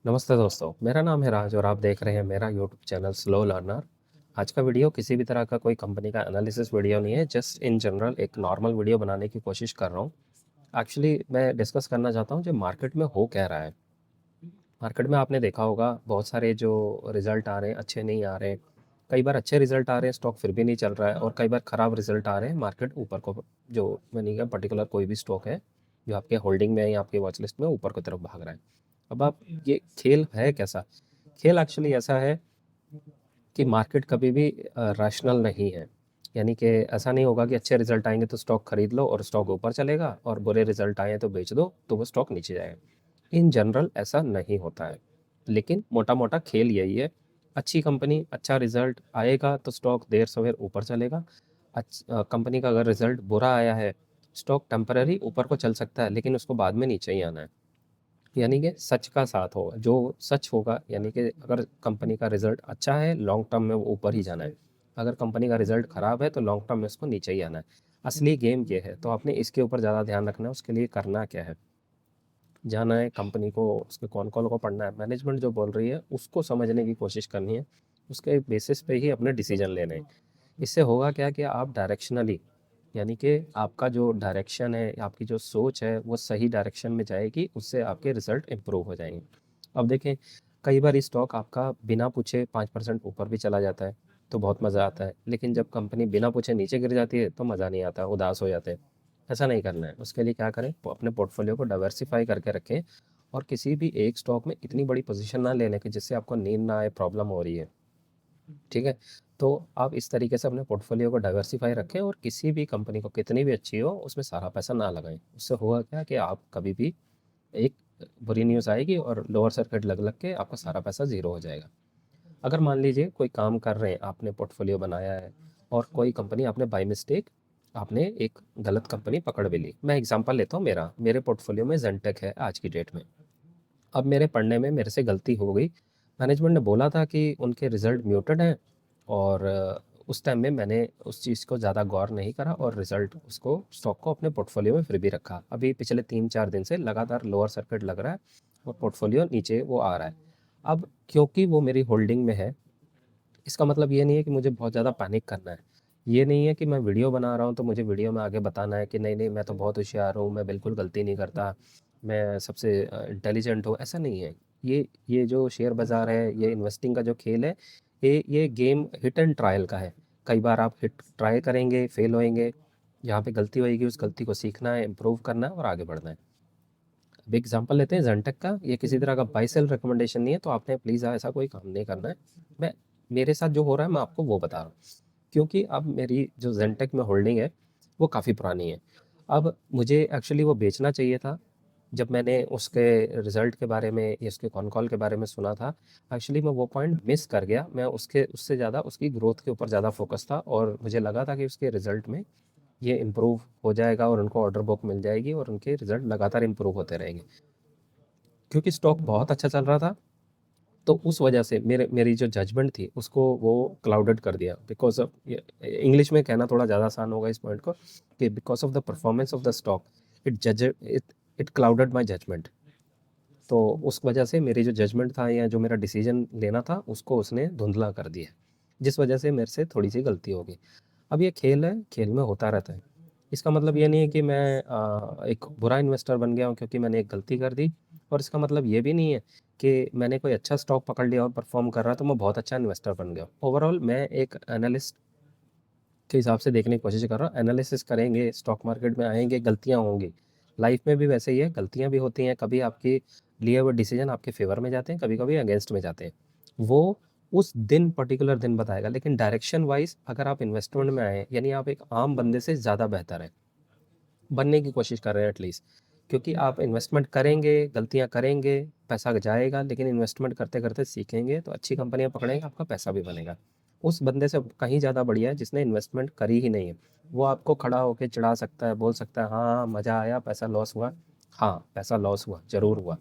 नमस्ते दोस्तों, मेरा नाम है राज और आप देख रहे हैं मेरा यूट्यूब चैनल स्लो लर्नर। आज का वीडियो किसी भी तरह का कोई कंपनी का एनालिसिस वीडियो नहीं है, जस्ट इन जनरल एक नॉर्मल वीडियो बनाने की कोशिश कर रहा हूँ। एक्चुअली मैं डिस्कस करना चाहता हूँ जो मार्केट में हो क्या रहा है। मार्केट में आपने देखा होगा बहुत सारे जो रिजल्ट आ रहे हैं अच्छे नहीं आ रहे हैं। कई बार अच्छे रिजल्ट आ रहे हैं, स्टॉक फिर भी नहीं चल रहा है, और कई बार खराब रिजल्ट आ रहे हैं, मार्केट ऊपर को जो मैंने कहा पर्टिकुलर कोई भी स्टॉक है जो आपके होल्डिंग में है या आपके वॉच लिस्ट में ऊपर की तरफ भाग रहा है। अब आप ये खेल है कैसा? खेल एक्चुअली ऐसा है कि मार्केट कभी भी रैशनल नहीं है। यानी कि ऐसा नहीं होगा कि अच्छे रिजल्ट आएंगे तो स्टॉक खरीद लो और स्टॉक ऊपर चलेगा, और बुरे रिजल्ट आए तो बेच दो तो वो स्टॉक नीचे जाएगा। इन जनरल ऐसा नहीं होता है, लेकिन मोटा मोटा खेल यही है। अच्छी कंपनी अच्छा रिजल्ट आएगा तो स्टॉक देर सवेर ऊपर चलेगा। कंपनी का अगर रिजल्ट बुरा आया है, स्टॉक टेम्पररी ऊपर को चल सकता है, लेकिन उसको बाद में नीचे ही आना है। यानी कि सच का साथ होगा, जो सच होगा, यानी कि अगर कंपनी का रिजल्ट अच्छा है लॉन्ग टर्म में वो ऊपर ही जाना है। अगर कंपनी का रिजल्ट खराब है तो लॉन्ग टर्म में उसको नीचे ही आना है। असली गेम ये है, तो आपने इसके ऊपर ज़्यादा ध्यान रखना है। उसके लिए करना क्या है, जाना है कंपनी को, उसके कौन कॉल को पढ़ना है, मैनेजमेंट जो बोल रही है उसको समझने की कोशिश करनी है। उसके बेसिस पे ही अपने डिसीजन लेने हैं। इससे होगा क्या कि आप डायरेक्शनली, यानी कि आपका जो डायरेक्शन है, आपकी जो सोच है वो सही डायरेक्शन में जाएगी, उससे आपके रिजल्ट इम्प्रूव हो जाएंगे। अब देखें, कई बार स्टॉक आपका बिना पूछे 5% ऊपर भी चला जाता है तो बहुत मज़ा आता है, लेकिन जब कंपनी बिना पूछे नीचे गिर जाती है तो मज़ा नहीं आता, उदास हो जाते हैं। ऐसा नहीं करना है। उसके लिए क्या करें, अपने पोर्टफोलियो को डाइवर्सिफाई करके रखें, और किसी भी एक स्टॉक में इतनी बड़ी पोजीशन ना लेने की जिससे आपको नींद ना आए, प्रॉब्लम हो रही है। ठीक है? तो आप इस तरीके से अपने पोर्टफोलियो को डाइवर्सिफाई रखें, और किसी भी कंपनी को कितनी भी अच्छी हो उसमें सारा पैसा ना लगाएं। उससे होगा क्या कि आप कभी भी एक बुरी न्यूज़ आएगी और लोअर सर्किट लग लग के आपका सारा पैसा ज़ीरो हो जाएगा। अगर मान लीजिए कोई काम कर रहे हैं, आपने पोर्टफोलियो बनाया है और कोई कंपनी आपने बाय मिस्टेक, आपने एक गलत कंपनी पकड़ भी ली। मैं एग्जांपल लेता हूँ, मेरे पोर्टफोलियो में जेंटेक है आज की डेट में। अब मेरे पढ़ने में मेरे से गलती हो गई। मैनेजमेंट ने बोला था कि उनके रिज़ल्ट म्यूटेड हैं, और उस टाइम में मैंने उस चीज़ को ज़्यादा गौर नहीं करा और रिज़ल्ट उसको स्टॉक को अपने पोर्टफोलियो में फिर भी रखा। अभी पिछले 3-4 दिन से लगातार लोअर सर्किट लग रहा है और पोर्टफोलियो नीचे वो आ रहा है। अब क्योंकि वो मेरी होल्डिंग में है, इसका मतलब ये नहीं है कि मुझे बहुत ज़्यादा पैनिक करना है। ये नहीं है कि मैं वीडियो बना रहा हूँ तो मुझे वीडियो में आगे बताना है कि नहीं, नहीं मैं तो बहुत होशियार हूँ, मैं बिल्कुल गलती नहीं करता, मैं सबसे इंटेलिजेंट हूँ, ऐसा नहीं है। ये जो शेयर बाज़ार है, ये इन्वेस्टिंग का जो खेल है, ये गेम हिट एंड ट्रायल का है। कई बार आप हिट ट्राई करेंगे, फेल होएँगे, जहाँ पे गलती होएगी उस गलती को सीखना है, इम्प्रूव करना है और आगे बढ़ना है। अब एग्जांपल लेते हैं ज़ेनटेक का। ये किसी तरह का बाय सेल रिकमेंडेशन नहीं है, तो आपने प्लीज़ ऐसा कोई काम नहीं करना है। मैं मेरे साथ जो हो रहा है मैं आपको वो बता रहा हूँ। क्योंकि अब मेरी जो ज़ेनटेक में होल्डिंग है वो काफ़ी पुरानी है। अब मुझे एक्चुअली वो बेचना चाहिए था। जब मैंने उसके रिज़ल्ट के बारे में या उसके कॉन कॉल के बारे में सुना था, एक्चुअली मैं वो पॉइंट मिस कर गया। मैं उसके उससे ज़्यादा उसकी ग्रोथ के ऊपर ज़्यादा फ़ोकस था, और मुझे लगा था कि उसके रिज़ल्ट में ये इम्प्रूव हो जाएगा और उनको ऑर्डर बुक मिल जाएगी और उनके रिज़ल्ट लगातार इम्प्रूव होते रहेंगे। क्योंकि स्टॉक बहुत अच्छा चल रहा था, तो उस वजह से मेरी जो जजमेंट थी उसको वो क्लाउडेड कर दिया। बिकॉज ऑफ, इंग्लिश में कहना थोड़ा ज़्यादा आसान होगा इस पॉइंट को, कि because of the performance of the stock, it clouded my judgement. तो उस वजह से मेरी जो जजमेंट था या जो मेरा डिसीजन लेना था उसको उसने धुंधला कर दिया, जिस वजह से मेरे से थोड़ी सी गलती हो गई। अब ये खेल है, खेल में होता रहता है। इसका मतलब ये नहीं है कि मैं एक बुरा इन्वेस्टर बन गया हूँ क्योंकि मैंने एक गलती कर दी, और इसका मतलब ये भी नहीं है कि मैंने कोई अच्छा स्टॉक पकड़ लिया और परफॉर्म कर रहा है तो मैं बहुत अच्छा इन्वेस्टर बन गया हूँ। ओवरऑल मैं एक एनालिस्ट के हिसाब से देखने की कोशिश कर रहा हूँ। एनालिसिस करेंगे, स्टॉक मार्केट में आएंगे, गलतियाँ होंगी। लाइफ में भी वैसे ही है, गलतियाँ भी होती हैं। कभी आपके लिए हुए डिसीजन आपके फेवर में जाते हैं, कभी कभी अगेंस्ट में जाते हैं। वो उस दिन पर्टिकुलर दिन बताएगा, लेकिन डायरेक्शन वाइज अगर आप इन्वेस्टमेंट में आए, यानी आप एक आम बंदे से ज़्यादा बेहतर है, बनने की कोशिश कर रहे हैं एटलीस्ट। क्योंकि आप इन्वेस्टमेंट करेंगे, गलतियाँ करेंगे, पैसा जाएगा, लेकिन इन्वेस्टमेंट करते करते सीखेंगे तो अच्छी कंपनियां पकड़ेंगे, आपका पैसा भी बनेगा। उस बंदे से कहीं ज़्यादा बढ़िया है जिसने इन्वेस्टमेंट करी ही नहीं है। वो आपको खड़ा होकर चिढ़ा सकता है, बोल सकता है हाँ हाँ मज़ा आया, पैसा लॉस हुआ। हाँ, पैसा लॉस हुआ, ज़रूर हुआ,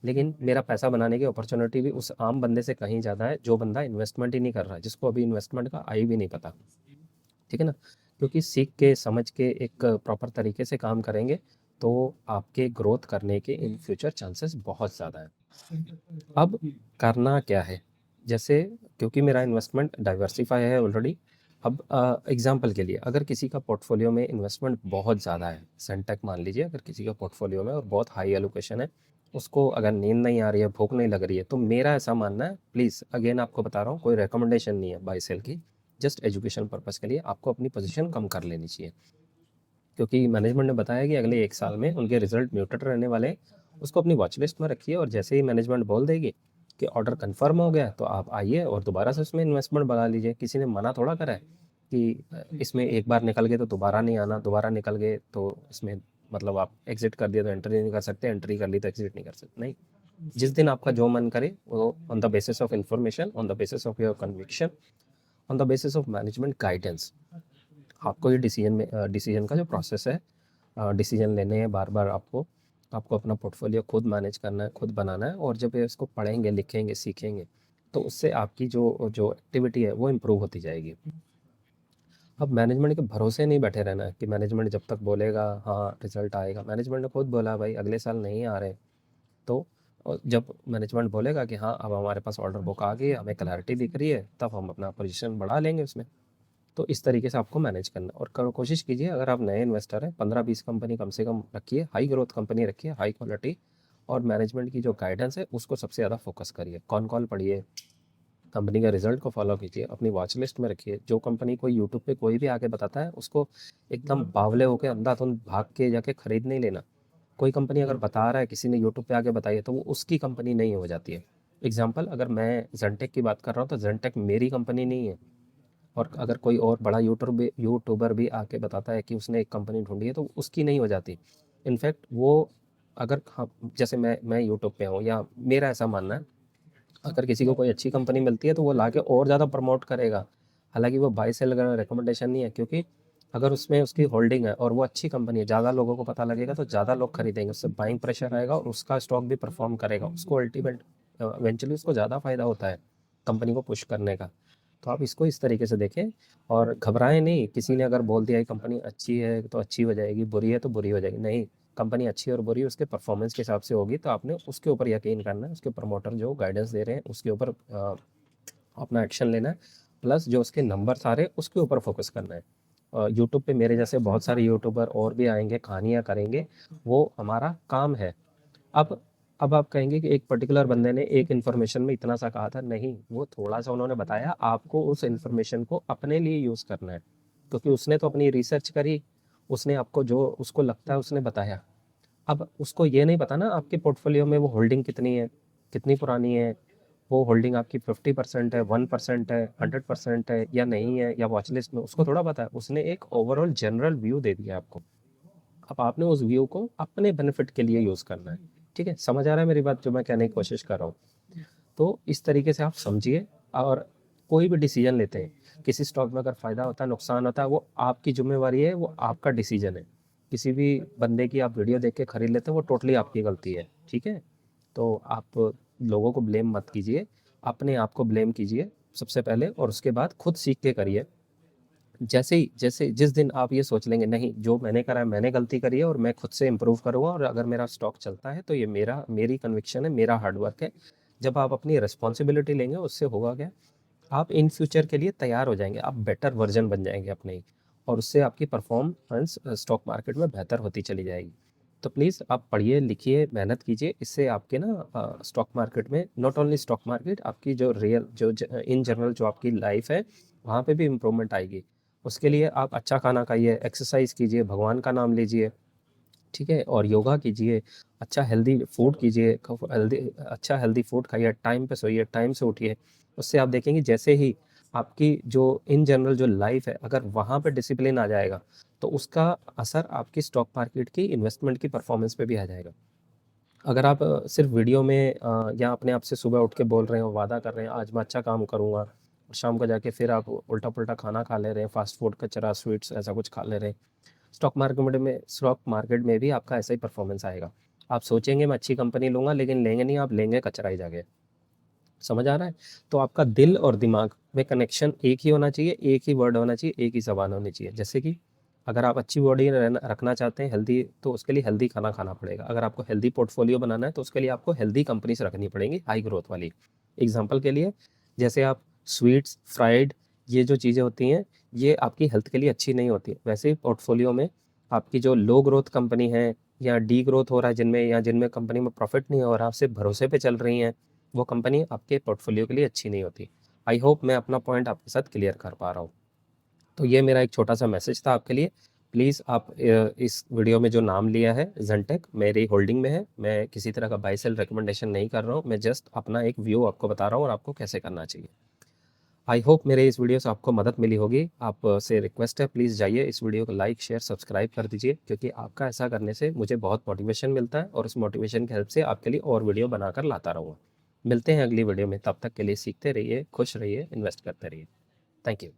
लेकिन मेरा पैसा बनाने की अपॉर्चुनिटी भी उस आम बंदे से कहीं ज़्यादा है जो बंदा इन्वेस्टमेंट ही नहीं कर रहा है, जिसको अभी इन्वेस्टमेंट का आई भी नहीं पता। ठीक है ना? क्योंकि सीख के समझ के एक प्रॉपर तरीके से काम करेंगे तो आपके ग्रोथ करने के इन फ्यूचर चांसेस बहुत ज़्यादा हैं। अब करना क्या है? जैसे क्योंकि मेरा इन्वेस्टमेंट डाइवर्सिफ़ाई है ऑलरेडी, अब एग्ज़ाम्पल के लिए अगर किसी का पोर्टफ़ोलियो में इन्वेस्टमेंट बहुत ज़्यादा है, सेंटेक मान लीजिए अगर किसी का पोर्टफ़ोलियो में और बहुत हाई एलोकेशन है, उसको अगर नींद नहीं आ रही है, भूख नहीं लग रही है, तो मेरा ऐसा मानना है, प्लीज़ अगेन आपको बता रहा हूँ, कोई रिकमेंडेशन नहीं है बाय सेल की, जस्ट एजुकेशन पर्पज़ के लिए आपको अपनी पोज़ीशन कम कर लेनी चाहिए। क्योंकि मैनेजमेंट ने बताया कि अगले 1 साल में उनके रिज़ल्ट म्यूटेड रहने वाले हैं, उसको अपनी वॉच लिस्ट में रखिए और जैसे ही मैनेजमेंट बोल देगी कि ऑर्डर कन्फर्म हो गया, तो आप आइए और दोबारा से उसमें इन्वेस्टमेंट बढ़ा लीजिए। किसी ने मना थोड़ा करा है कि इसमें एक बार निकल गए तो दोबारा नहीं आना, दोबारा निकल गए तो इसमें मतलब आप एग्ज़िट कर दिया तो एंट्री नहीं कर सकते, एंट्री कर ली तो एग्ज़िट नहीं कर सकते, नहीं। जिस दिन आपका जो मन करे वो on the basis of information, on the basis of your conviction, on the basis of management guidance, आपको ये डिसीजन का जो प्रोसेस है, डिसीजन लेने हैं बार-बार आपको, आपको अपना पोर्टफोलियो खुद मैनेज करना है, खुद बनाना है और जब ये इसको पढ़ेंगे, लिखेंगे, सीखेंगे, तो उससे आपकी जो जो एक्टिविटी है वो इम्प्रूव होती जाएगी। अब मैनेजमेंट के भरोसे नहीं बैठे रहना है कि मैनेजमेंट जब तक बोलेगा हाँ, रिज़ल्ट आएगा। मैनेजमेंट ने खुद बोला भाई अगले साल नहीं आ रहे, तो जब मैनेजमेंट बोलेगा कि हाँ, अब हमारे पास ऑर्डर बुक आ गई है, हमें क्लैरिटी दिख रही है, तब हम अपना पोज़ीशन बढ़ा लेंगे उसमें। तो इस तरीके से आपको मैनेज करना और कोशिश कीजिए अगर आप नए इन्वेस्टर हैं 15-20 कंपनी कम से कम रखिए, हाई ग्रोथ कंपनी रखिए, हाई क्वालिटी और मैनेजमेंट की जो गाइडेंस है उसको सबसे ज़्यादा फोकस करिए। कॉन कॉल पढ़िए, कंपनी का रिजल्ट को फॉलो कीजिए, अपनी वॉच लिस्ट में रखिए। जो कंपनी कोई यूट्यूब पे कोई भी आके बताता है उसको एकदम बावले होकर अंधाधुंध भाग के जाके खरीद नहीं लेना। कोई कंपनी अगर बता रहा है, किसी ने यूट्यूब पे आके बताई है, तो वो उसकी कंपनी नहीं हो जाती है। एग्जाम्पल अगर मैं जेनटेक की बात कर रहा हूँ तो जेनटेक मेरी कंपनी नहीं है। और अगर कोई और बड़ा यूट्यूबर भी आके बताता है कि उसने एक कंपनी ढूंढी है तो उसकी नहीं हो जाती। इनफैक्ट वो अगर हाँ, जैसे मैं यूट्यूब पे हूँ या मेरा ऐसा मानना है, अगर किसी को कोई अच्छी कंपनी मिलती है तो वो लाके और ज़्यादा प्रमोट करेगा। हालांकि वो बाय सेल रिकमेंडेशन नहीं है, क्योंकि अगर उसमें उसकी होल्डिंग है और वो अच्छी कंपनी है, ज़्यादा लोगों को पता लगेगा तो ज़्यादा लोग खरीदेंगे, उससे बाइंग प्रेशर आएगा और उसका स्टॉक भी परफॉर्म करेगा, उसको अल्टीमेट इवेंचुअली उसको ज़्यादा फायदा होता है कंपनी को पुश करने का। तो आप इसको इस तरीके से देखें और घबराएं नहीं। किसी ने अगर बोल दिया कि कंपनी अच्छी है तो अच्छी हो जाएगी, बुरी है तो बुरी हो जाएगी, नहीं। कंपनी अच्छी और बुरी उसके परफॉर्मेंस के हिसाब से होगी, तो आपने उसके ऊपर यकीन करना है, उसके प्रमोटर जो गाइडेंस दे रहे हैं उसके ऊपर अपना एक्शन लेना है, प्लस जो उसके नंबर्स आ रहे हैं उसके ऊपर फोकस करना है। यूट्यूब पे मेरे जैसे बहुत सारे यूट्यूबर और भी आएंगे, कहानियाँ करेंगे, वो हमारा काम है। अब अब आप कहेंगे कि एक पर्टिकुलर बंदे ने एक इन्फॉर्मेशन में इतना सा कहा था, नहीं, वो थोड़ा सा उन्होंने बताया, आपको उस इन्फॉर्मेशन को अपने लिए यूज़ करना है, क्योंकि उसने तो अपनी रिसर्च करी, उसने आपको जो उसको लगता है उसने बताया। अब उसको ये नहीं पता ना आपके पोर्टफोलियो में वो होल्डिंग कितनी है, कितनी पुरानी है, वो होल्डिंग आपकी 50% है, 1% है, 100% है या नहीं है, या वॉच लिस्ट में, उसको थोड़ा पता है। उसने एक ओवरऑल जनरल व्यू दे दिया आपको। अब आपने उस व्यू को अपने बेनिफिट के लिए यूज़ करना है। ठीक है, समझ आ रहा है मेरी बात जो मैं कहने की कोशिश कर रहा हूँ? तो इस तरीके से आप समझिए और कोई भी डिसीजन लेते हैं, किसी स्टॉक में अगर फ़ायदा होता है, नुकसान होता है, वो आपकी ज़िम्मेवारी है, वो आपका डिसीजन है। किसी भी बंदे की आप वीडियो देख के खरीद लेते हैं, वो टोटली आपकी गलती है, ठीक है? तो आप लोगों को ब्लेम मत कीजिए, अपने आप को ब्लेम कीजिए सबसे पहले और उसके बाद खुद सीख के करिए। जैसे जिस दिन आप ये सोच लेंगे नहीं, जो मैंने करा है मैंने गलती करी है और मैं खुद से इम्प्रूव करूँगा और अगर मेरा स्टॉक चलता है तो ये मेरी कन्विक्शन है, मेरा हार्ड वर्क है। जब आप अपनी रिस्पॉन्सिबिलिटी लेंगे उससे होगा क्या, आप इन फ्यूचर के लिए तैयार हो जाएंगे, आप बेटर वर्जन बन जाएंगे अपने ही, और उससे आपकी परफॉर्मेंस स्टॉक मार्केट में बेहतर होती चली जाएगी। तो प्लीज़ आप पढ़िए, लिखिए, मेहनत कीजिए, इससे आपके ना स्टॉक मार्केट में, नॉट ओनली स्टॉक मार्केट, आपकी जो रियल जो इन जनरल जो आपकी लाइफ है वहाँ पे भी इम्प्रूवमेंट आएगी। उसके लिए आप अच्छा खाना खाइए, एक्सरसाइज कीजिए, भगवान का नाम लीजिए, ठीक है, और योगा कीजिए, अच्छा हेल्दी फूड कीजिए, अच्छा हेल्दी फूड खाइए, टाइम पे सोइए, टाइम से उठिए। उससे आप देखेंगे जैसे ही आपकी जो इन जनरल जो लाइफ है, अगर वहाँ पे डिसिप्लिन आ जाएगा तो उसका असर आपकी स्टॉक मार्केट की इन्वेस्टमेंट की परफॉर्मेंस पे भी आ जाएगा। अगर आप सिर्फ वीडियो में या अपने आप से सुबह उठ के बोल रहे हो, वादा कर रहे हैं आज मैं अच्छा काम करूँगा, और शाम को जाके फिर आप उल्टा पुल्टा खाना खा ले रहे हैं, फास्ट फूड, कचरा, स्वीट्स, ऐसा कुछ खा ले रहे हैं, स्टॉक मार्केट में भी आपका ऐसा ही परफॉर्मेंस आएगा। आप सोचेंगे मैं अच्छी कंपनी लूँगा, लेकिन लेंगे नहीं, आप लेंगे कचरा ही जाके। समझ आ रहा है? तो आपका दिल और दिमाग में कनेक्शन एक ही होना चाहिए, एक ही वर्ड होना चाहिए, एक ही ज़बान होनी चाहिए। जैसे कि अगर आप अच्छी बॉडी रखना चाहते हैं हेल्दी, तो उसके लिए हेल्दी खाना खाना पड़ेगा। अगर आपको हेल्दी पोर्टफोलियो बनाना है तो उसके लिए आपको हेल्दी कंपनीज रखनी पड़ेंगी, हाई ग्रोथ वाली। एग्जांपल के लिए, जैसे आप स्वीट्स, फ्राइड, ये जो चीज़ें होती हैं ये आपकी हेल्थ के लिए अच्छी नहीं होती। वैसे ही पोर्टफोलियो में आपकी जो लो ग्रोथ कंपनी है या डी ग्रोथ हो रहा है जिनमें कंपनी में प्रॉफिट नहीं हो रहा, सिर्फ भरोसे पे चल रही हैं, वो कंपनी आपके पोर्टफोलियो के लिए अच्छी नहीं होती। आई होप मैं अपना पॉइंट आपके साथ क्लियर कर पा रहा हूँ। तो ये मेरा एक छोटा सा मैसेज था आपके लिए। प्लीज़ आप इस वीडियो में जो नाम लिया है ज़ेनटेक, मेरी होल्डिंग में है। मैं किसी तरह का बाय सेल रिकमेंडेशन नहीं कर रहा हूँ, मैं जस्ट अपना एक व्यू आपको बता रहा हूँ और आपको कैसे करना चाहिए। आई होप मेरे इस वीडियो से आपको मदद मिली होगी। आपसे रिक्वेस्ट है, प्लीज़ जाइए इस वीडियो को लाइक शेयर सब्सक्राइब कर दीजिए, क्योंकि आपका ऐसा करने से मुझे बहुत मोटिवेशन मिलता है और उस मोटिवेशन की हेल्प से आपके लिए और वीडियो बनाकर लाता रहूँगा। मिलते हैं अगली वीडियो में, तब तक के लिए सीखते रहिए, खुश रहिए, इन्वेस्ट करते रहिए। Thank you.